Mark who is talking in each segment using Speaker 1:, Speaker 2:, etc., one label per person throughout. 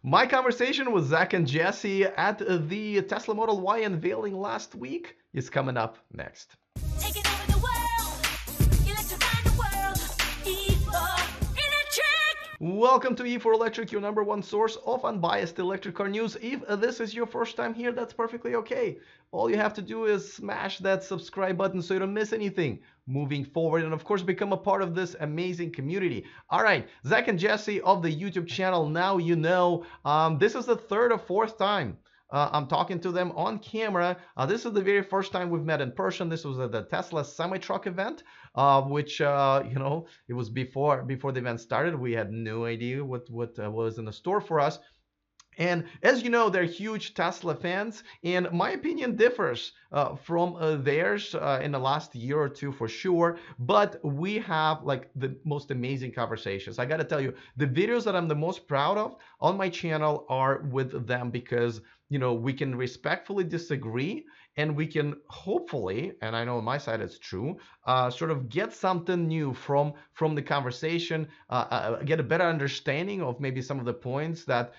Speaker 1: My conversation with Zac and Jesse at the Tesla Model Y unveiling last week is coming up next.
Speaker 2: Taking over the world, electrifying the world, E4 Electric!
Speaker 1: Welcome to E4 Electric, your number one source of unbiased electric car news. If this is your first time here, that's perfectly okay. All you have to do is smash that subscribe button so you don't miss anything moving forward, and of course become a part of this amazing community. All right, Zac and Jesse of the YouTube channel. Now you know, this is the third or fourth time I'm talking to them on camera. This is the very first time we've met in person. This was at the Tesla semi-truck event, which it was before the event started. We had no idea what was in the store for us. And as you know, they're huge Tesla fans, and my opinion differs from theirs in the last year or two for sure. But we have like the most amazing conversations. I got to tell you, the videos that I'm the most proud of on my channel are with them because, we can respectfully disagree, and we can hopefully, and I know on my side it's true, sort of get something new from the conversation, get a better understanding of maybe some of the points that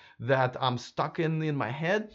Speaker 1: I'm stuck in my head.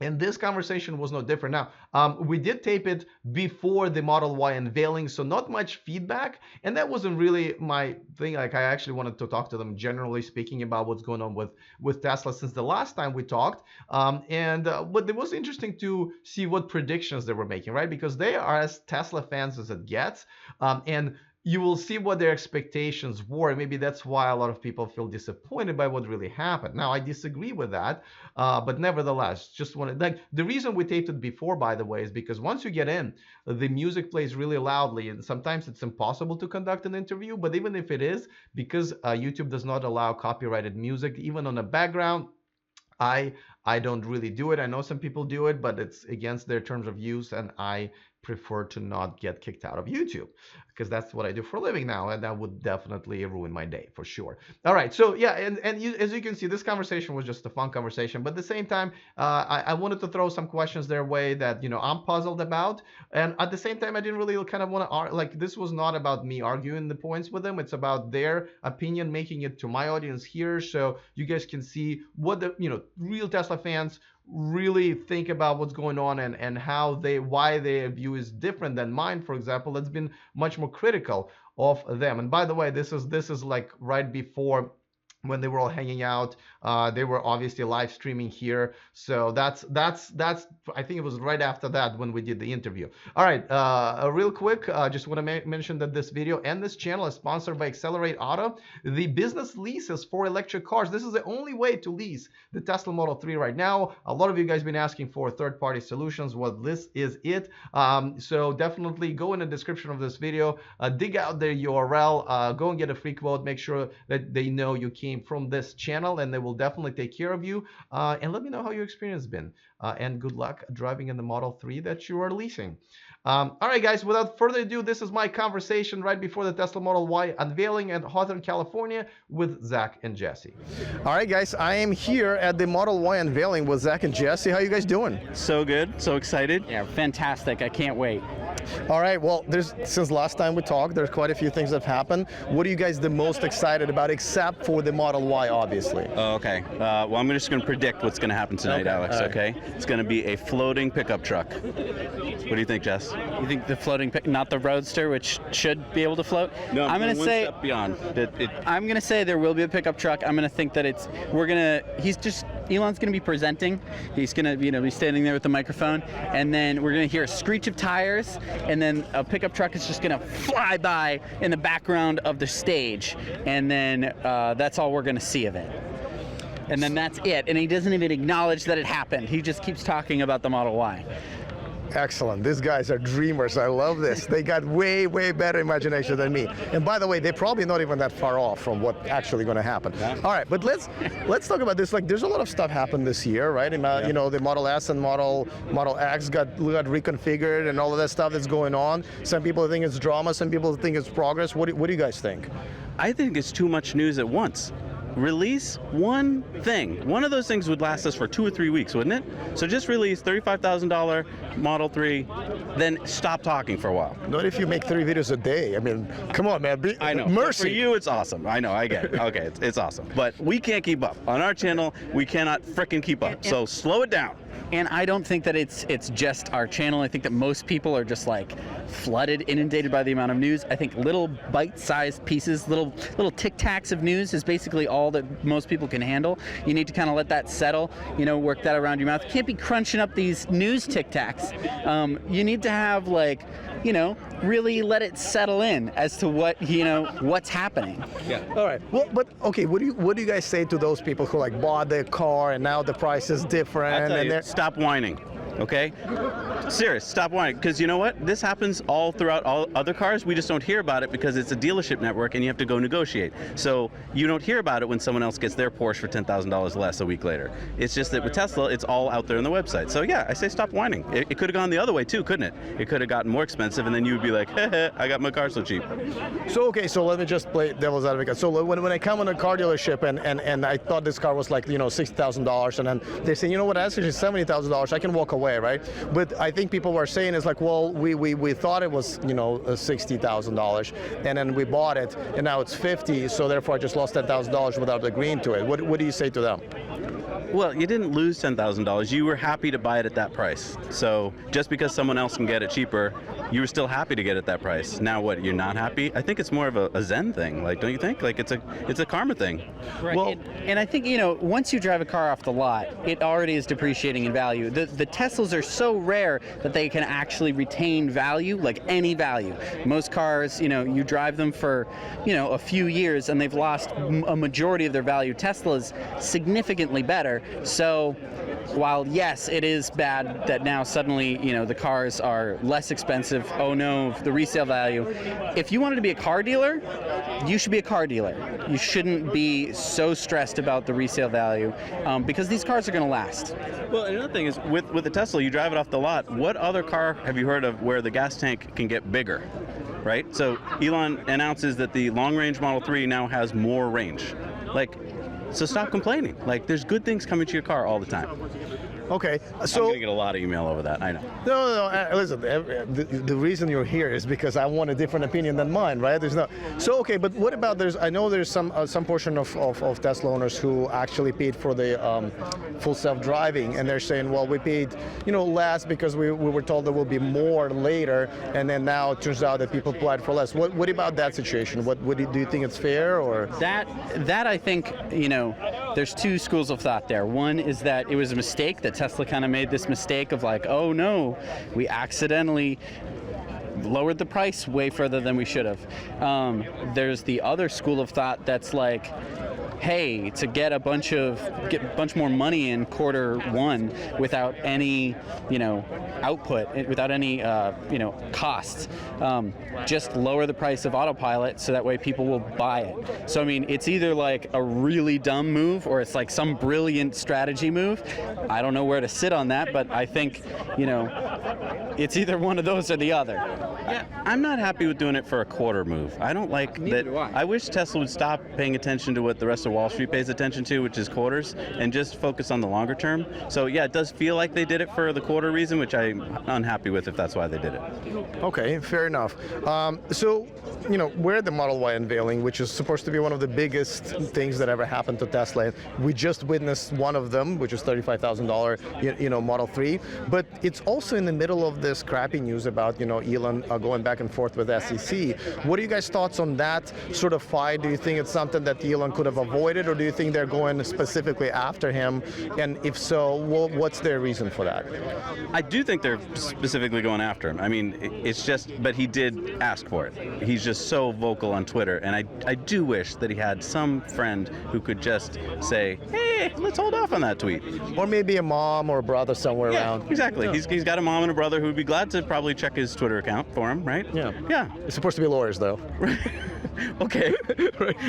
Speaker 1: And this conversation was no different. Now, we did tape it before the Model Y unveiling, so not much feedback. And that wasn't really my thing. Like, I actually wanted to talk to them, generally speaking, about what's going on with Tesla since the last time we talked. But it was interesting to see what predictions they were making, right? Because they are as Tesla fans as it gets. And you will see what their expectations were. Maybe that's why a lot of people feel disappointed by what really happened. Now, I disagree with that, but nevertheless, just wanted, like, the reason we taped it before, by the way, is because once you get in, the music plays really loudly, and sometimes it's impossible to conduct an interview. But even if it is, because YouTube does not allow copyrighted music, even on a background, I don't really do it. I know some people do it, but it's against their terms of use, and I prefer to not get kicked out of YouTube because that's what I do for a living now, and that would definitely ruin my day for sure. All right, so yeah, and as you can see, this conversation was just a fun conversation, but at the same time, I wanted to throw some questions their way that I'm puzzled about, and at the same time, I didn't really kind of want to like, this was not about me arguing the points with them. It's about their opinion, making it to my audience here, so you guys can see what the real Tesla fans really think about what's going on, and why their view is different than mine, for example, that's been much more critical of them. And by the way, this is like right before, when they were all hanging out. They were obviously live streaming here, so that's I think it was right after that when we did the interview. All right, real quick, just want to mention that this video and this channel is sponsored by Accelerate Auto, the business leases for electric cars. This is the only way to lease the Tesla Model 3 right now. A lot of you guys been asking for third-party solutions. Well, this is it. So definitely go in the description of this video, dig out their URL, go and get a free quote. Make sure that they know you came from this channel, and they will definitely take care of you. And let me know how your experience has been. And good luck driving in the Model 3 that you are leasing. All right, guys, without further ado, this is my conversation right before the Tesla Model Y unveiling in Hawthorne, California with Zac and Jesse. All right, guys, I am here at the Model Y unveiling with Zac and Jesse. How you guys doing?
Speaker 3: So good, so excited.
Speaker 4: Yeah, fantastic. I can't wait.
Speaker 1: All right, well, since last time we talked, there's quite a few things that have happened. What are you guys the most excited about, except for the Model Y, obviously?
Speaker 3: Oh, okay. Well, I'm just going to predict what's going to happen tonight,
Speaker 1: Okay.
Speaker 3: Alex, okay? It's going to be a floating pickup truck. What do you think, Jess?
Speaker 4: You think the floating, not the Roadster, which should be able to float?
Speaker 3: No,
Speaker 4: I'm going to
Speaker 3: one
Speaker 4: say
Speaker 3: step beyond.
Speaker 4: I'm going to say there will be a pickup truck. I'm going to think that Elon's going to be presenting. He's going to be standing there with the microphone, and then we're going to hear a screech of tires, and then a pickup truck is just going to fly by in the background of the stage, and then that's all we're going to see of it. And then that's it. And he doesn't even acknowledge that it happened. He just keeps talking about the Model Y.
Speaker 1: Excellent. These guys are dreamers. I love this. They got way, way better imagination than me. And by the way, they're probably not even that far off from what actually going to happen.
Speaker 3: Yeah.
Speaker 1: All right, but let's talk about this. Like, there's a lot of stuff happened this year, right? And, the Model S and Model X got reconfigured, and all of that stuff that's going on. Some people think it's drama. Some people think it's progress. What do you guys think?
Speaker 3: I think it's too much news at once. release one thing. One of those things would last us for 2 or 3 weeks, wouldn't it? So just release $35,000 Model 3, then stop talking for a while.
Speaker 5: Not if you make 3 videos a day. I mean, come on, man.
Speaker 3: I know.
Speaker 5: Mercy.
Speaker 3: For you, it's awesome. I know. I get it. Okay, it's awesome. But we can't keep up. On our channel, we cannot frickin' keep up. So slow it down.
Speaker 4: And I don't think that it's just our channel. I think that most people are just like flooded, inundated by the amount of news. I think little bite-sized pieces, little tic tacs of news is basically all that most people can handle. You need to kind of let that settle, work that around your mouth. You can't be crunching up these news tic tacs. You need to have really let it settle in as to what's happening.
Speaker 3: Yeah.
Speaker 5: All right. Well, but okay. What do you guys say to those people who like bought their car and now the price is different?
Speaker 3: I tell
Speaker 5: and
Speaker 3: you,
Speaker 5: they're
Speaker 3: stop whining. Okay? Serious, stop whining. Because you know what? This happens all throughout all other cars. We just don't hear about it because it's a dealership network and you have to go negotiate. So you don't hear about it when someone else gets their Porsche for $10,000 less a week later. It's just that with Tesla, it's all out there on the website. So yeah, I say stop whining. It could have gone the other way too, couldn't it? It could have gotten more expensive and then you would be like, heh, I got my car so cheap.
Speaker 5: So let me just play devil's advocate. So when I come on a car dealership and I thought this car was like $60,000 and then they say, you know what, actually $70,000, I can walk away, right? But I think people were saying is like, well, we thought it was $60,000 and then we bought it and now it's 50, so therefore I just lost $10,000 without agreeing to it. What do you say to them?
Speaker 3: Well, you didn't lose $10,000. You were happy to buy it at that price. So just because someone else can get it cheaper, you were still happy to get it at that price. Now what, you're not happy? I think it's more of a Zen thing, like, don't you think? Like it's a karma thing.
Speaker 4: Right.
Speaker 5: Well,
Speaker 4: and I think, once you drive a car off the lot, it already is depreciating in value. The Teslas are so rare that they can actually retain value, like any value. Most cars, you drive them for, a few years and they've lost a majority of their value. Tesla's significantly better. So while yes, it is bad that now suddenly, the cars are less expensive. Oh no, the resale value. If you wanted to be a car dealer, you should be a car dealer. You shouldn't be so stressed about the resale value because these cars are going to last.
Speaker 3: Well, another thing is with the Tesla, you drive it off the lot. What other car have you heard of where the gas tank can get bigger? Right? So Elon announces that the long-range Model 3 now has more range. So stop complaining. There's good things coming to your car all the time.
Speaker 5: okay.
Speaker 3: I'm
Speaker 5: So
Speaker 3: going to get a lot of email over that, I know.
Speaker 5: no. Listen, the reason you're here is because I want a different opinion than mine, right? So okay, but what about I know there's some portion of Tesla owners who actually paid for the full self-driving, and they're saying, well, we paid less because we were told there will be more later, and then now it turns out that people applied for less. What about that situation? What do you think it's fair or?
Speaker 4: That I think, there's two schools of thought there. One is that it was a mistake, that Tesla kind of made this mistake of like, oh no, we accidentally lowered the price way further than we should have. There's the other school of thought that's like, hey, to get a bunch more money in Q1 without any, output, without any, costs, just lower the price of autopilot so that way people will buy it. So I mean, it's either like a really dumb move or it's like some brilliant strategy move. I don't know where to sit on that, but I think, it's either one of those or the other.
Speaker 3: Yeah, I'm not happy with doing it for a quarter move. I don't like
Speaker 4: Neither
Speaker 3: that.
Speaker 4: do I.
Speaker 3: I wish Tesla would stop paying attention to what the rest of Wall Street pays attention to, which is quarters, and just focus on the longer term. So yeah, it does feel like they did it for the quarter reason, which I'm unhappy with if that's why they did it.
Speaker 5: Okay, fair enough. So, we're at the Model Y unveiling, which is supposed to be one of the biggest things that ever happened to Tesla. We just witnessed one of them, which is $35,000, Model 3. But it's also in the middle of this crappy news about, Elon going back and forth with SEC. What are you guys' thoughts on that sort of fight? Do you think it's something that Elon could have avoided, or do you think they're going specifically after him? And if so, what's their reason for that?
Speaker 3: I do think they're specifically going after him. I mean, it's just, but he did ask for it. He's just so vocal on Twitter, and I do wish that he had some friend who could just say, hey, let's hold off on that tweet.
Speaker 5: Or maybe a mom or a brother somewhere around.
Speaker 3: Exactly. Yeah. He's got a mom and a brother who would be glad to probably check his Twitter account for him, right?
Speaker 5: Yeah.
Speaker 3: Yeah.
Speaker 5: It's supposed to be lawyers, though.
Speaker 3: Okay.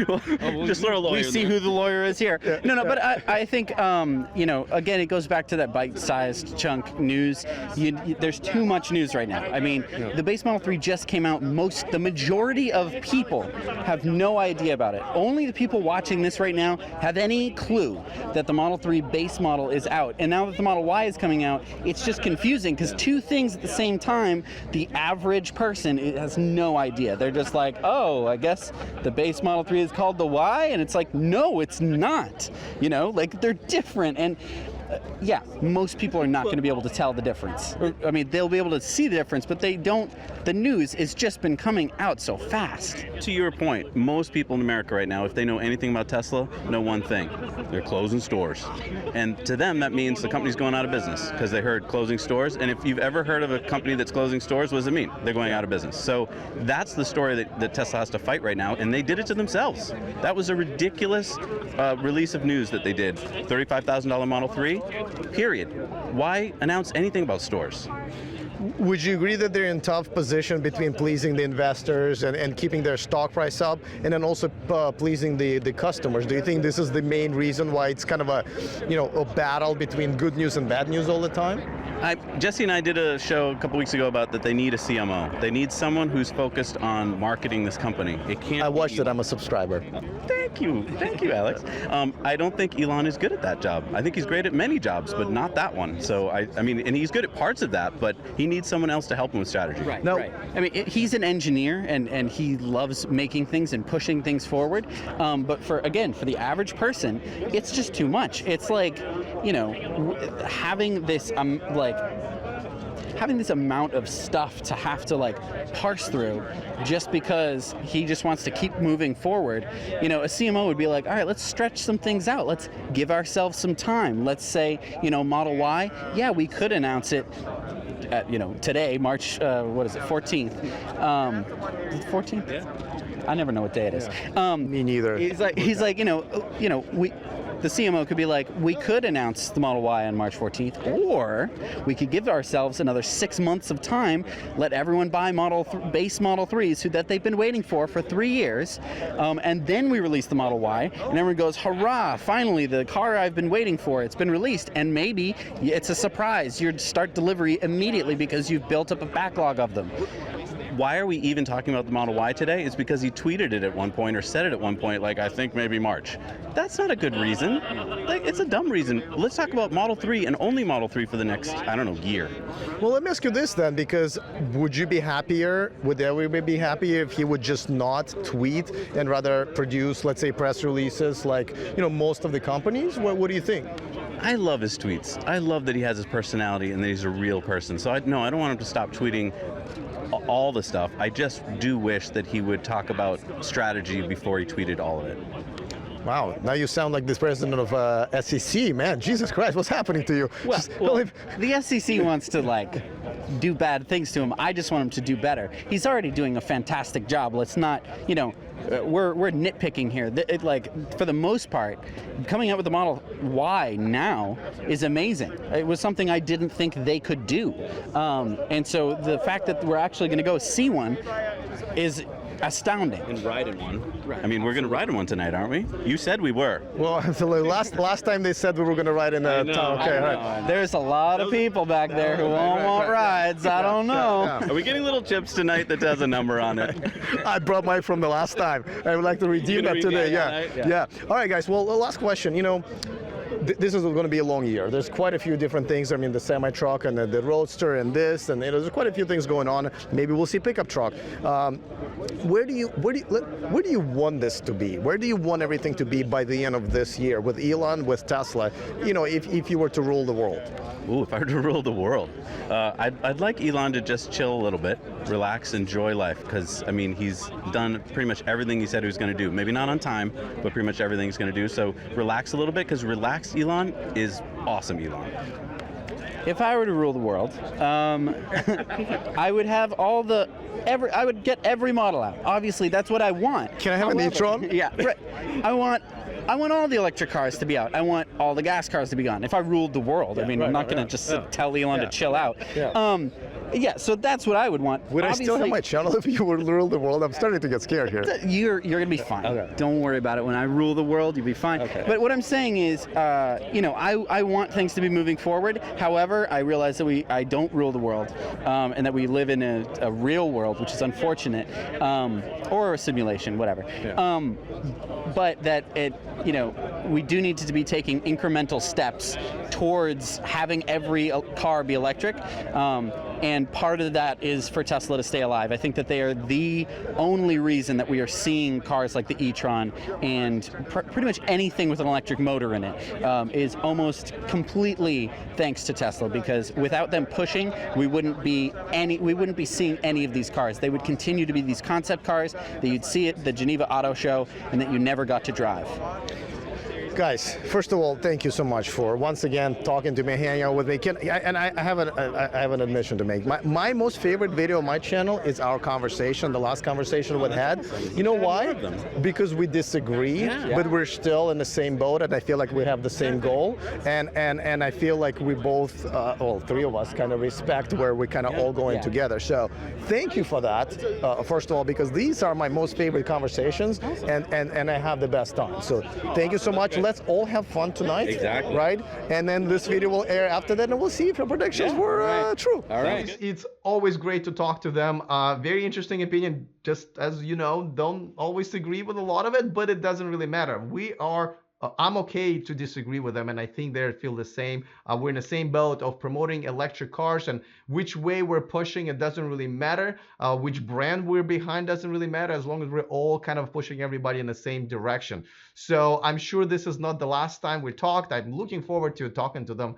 Speaker 3: Well, just throw a lawyer
Speaker 4: We
Speaker 3: in
Speaker 4: see
Speaker 3: there.
Speaker 4: who the lawyer is here. But I think, again, it goes back to that bite-sized chunk news. There's too much news right now. I mean, the base Model 3 just came out. The majority of people have no idea about it. Only the people watching this right now have any clue that the Model 3 base model is out. And now that the Model Y is coming out, it's just confusing because two things at the same time, the average person has no idea. They're just like, oh, I guess the base Model 3 is called the Y, and it's like, no, it's not. Like they're different. And yeah, most people are not going to be able to tell the difference. I mean, they'll be able to see the difference, but they don't. The news has just been coming out so fast.
Speaker 3: To your point, most people in America right now, if they know anything about Tesla, know one thing: they're closing stores. And to them, that means the company's going out of business because they heard closing stores. And if you've ever heard of a company that's closing stores, what does it mean? They're going out of business. So that's the story that Tesla has to fight right now, and they did it to themselves. That was a ridiculous release of news that they did. $35,000 Model 3, period. Why announce anything about stores?
Speaker 5: Would you agree that they're in tough position between pleasing the investors and keeping their stock price up, and then also pleasing the customers? Do you think this is the main reason why it's kind of a battle between good news and bad news all the time?
Speaker 3: Jesse and I did a show a couple weeks ago about that they need a CMO. They need someone who's focused on marketing this company. It can't.
Speaker 5: I watched it. I'm a subscriber.
Speaker 3: Thank you, Alex. I don't think Elon is good at that job. I think he's great at many jobs, but not that one. So I mean, and he's good at parts of that, but he needs someone else to help him with strategy.
Speaker 4: Right.
Speaker 5: No.
Speaker 4: Right. I mean, he's an engineer, and he loves making things and pushing things forward. But for the average person, it's just too much. It's like, having this having this amount of stuff to have to parse through just because he just wants to keep moving forward. A CMO would be like, all right, let's stretch some things out. Let's give ourselves some time. Let's say, Model Y, yeah, we could announce it at, today, March, 14th. 14th? Yeah. I never know what day it is.
Speaker 5: Me neither.
Speaker 4: He's like, the CMO could be like, we could announce the Model Y on March 14th, or we could give ourselves another 6 months of time, let everyone buy base Model 3s that they've been waiting for 3 years, and then we release the Model Y, and everyone goes, hurrah, finally, the car I've been waiting for, it's been released, and maybe it's a surprise. You start delivery immediately because you've built up a backlog of them.
Speaker 3: Why are we even talking about the Model Y today? It's because he tweeted it at one point or said it at one point, I think maybe March. That's not a good reason. It's a dumb reason. Let's talk about Model 3 and only Model 3 for the next, year.
Speaker 5: Well, let me ask you this then, because would you be happier, would everybody be happier if he would just not tweet and rather produce, let's say, press releases like, most of the companies? What do you think?
Speaker 3: I love his tweets. I love that he has his personality and that he's a real person. So I don't want him to stop tweeting all the stuff. I just do wish that he would talk about strategy before he tweeted all of it.
Speaker 5: Wow, now you sound like this president of SEC, man. Jesus Christ, what's happening to you?
Speaker 4: Well, the SEC wants to do bad things to him. I just want him to do better. He's already doing a fantastic job. Let's not, we're nitpicking here. For the most part, coming out with the Model Y now is amazing. It was something I didn't think they could do. And so the fact that we're actually going to go see one is astounding.
Speaker 3: And ride in one. Right. I mean, we're going to ride in one tonight, aren't we? You said we were.
Speaker 5: Well, the last time they said we were going to ride in a town. Okay, all right.
Speaker 4: There's a lot of people back there who won't want rides. I don't know.
Speaker 3: Are we getting little chips tonight that has a number on it?
Speaker 5: I brought mine from the last time. I would like to redeem that today. Yeah. All right, guys. Well, the last question. This is going to be a long year. There's quite a few different things. I mean, the semi-truck and the Roadster and this, and there's quite a few things going on. Maybe we'll see pickup truck. Where do you want this to be? Where do you want everything to be by the end of this year with Elon, with Tesla? If you were to rule the world.
Speaker 3: Ooh, if I were to rule the world, I'd like Elon to just chill a little bit, relax, enjoy life, because he's done pretty much everything he said he was going to do. Maybe not on time, but pretty much everything he's going to do. So relax a little bit, because relaxed Elon is awesome Elon.
Speaker 4: If I were to rule the world, I would have I would get every model out. Obviously, that's what I want.
Speaker 5: Can I have an e-tron?
Speaker 4: Yeah, right. I want all the electric cars to be out. I want all the gas cars to be gone. If I ruled the world, I'm not going to just tell Elon to chill out.
Speaker 5: Yeah.
Speaker 4: Yeah, so that's what I would want.
Speaker 5: Would I still have
Speaker 4: Obviously,
Speaker 5: my channel if you would rule the world? I'm starting to get scared here.
Speaker 4: You're gonna be fine.
Speaker 5: Okay.
Speaker 4: Don't worry about it. When I rule the world, you'll be fine.
Speaker 5: Okay.
Speaker 4: But what I'm saying is, I want things to be moving forward. However, I realize that I don't rule the world, and that we live in a real world, which is unfortunate, or a simulation, whatever.
Speaker 5: Yeah.
Speaker 4: But that we do need to be taking incremental steps towards having every car be electric. And part of that is for Tesla to stay alive. I think that they are the only reason that we are seeing cars like the e-tron and pretty much anything with an electric motor in it is almost completely thanks to Tesla, because without them pushing, we wouldn't be seeing any of these cars. They would continue to be these concept cars that you'd see at the Geneva Auto Show and that you never got to drive.
Speaker 5: Guys, first of all, thank you so much for once again talking to me, hanging out with me. I have an admission to make. My most favorite video on my channel is our conversation, the last conversation we had. You know why? Because we disagree, but we're still in the same boat, and I feel like we have the same goal. And I feel like we both, well, three of us, kind of respect where we're kind of all going together. So thank you for that, first of all, because these are my most favorite conversations, and I have the best time. So thank you so much. Let's all have fun tonight.
Speaker 3: Exactly.
Speaker 5: Right? And then this video will air after that, and we'll see if your predictions were true.
Speaker 3: All right.
Speaker 1: It's always great to talk to them. Very interesting opinion. Just as you know, don't always agree with a lot of it, but it doesn't really matter. I'm okay to disagree with them, and I think they feel the same. We're in the same boat of promoting electric cars, and which way we're pushing, it doesn't really matter. Which brand we're behind doesn't really matter, as long as we're all kind of pushing everybody in the same direction. So I'm sure this is not the last time we talked. I'm looking forward to talking to them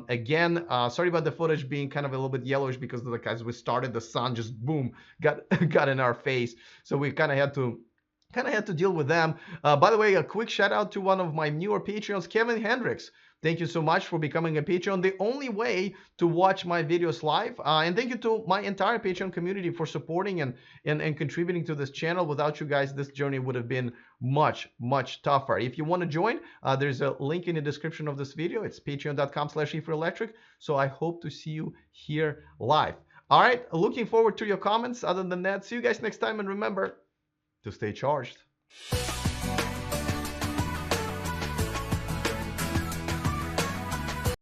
Speaker 1: again. Sorry about the footage being kind of a little bit yellowish, because as we started, the sun just boom got in our face. So we kind of had to deal with them. By the way, a quick shout out to one of my newer Patreons, Kevin Hendricks. Thank you so much for becoming a Patreon, the only way to watch my videos live. And thank you to my entire Patreon community for supporting and contributing to this channel. Without you guys, this journey would have been much, much tougher. If you want to join, there's a link in the description of this video. It's patreon.com/eForElectric. So I hope to see you here live. All right, looking forward to your comments. Other than that, see you guys next time, and remember to stay charged.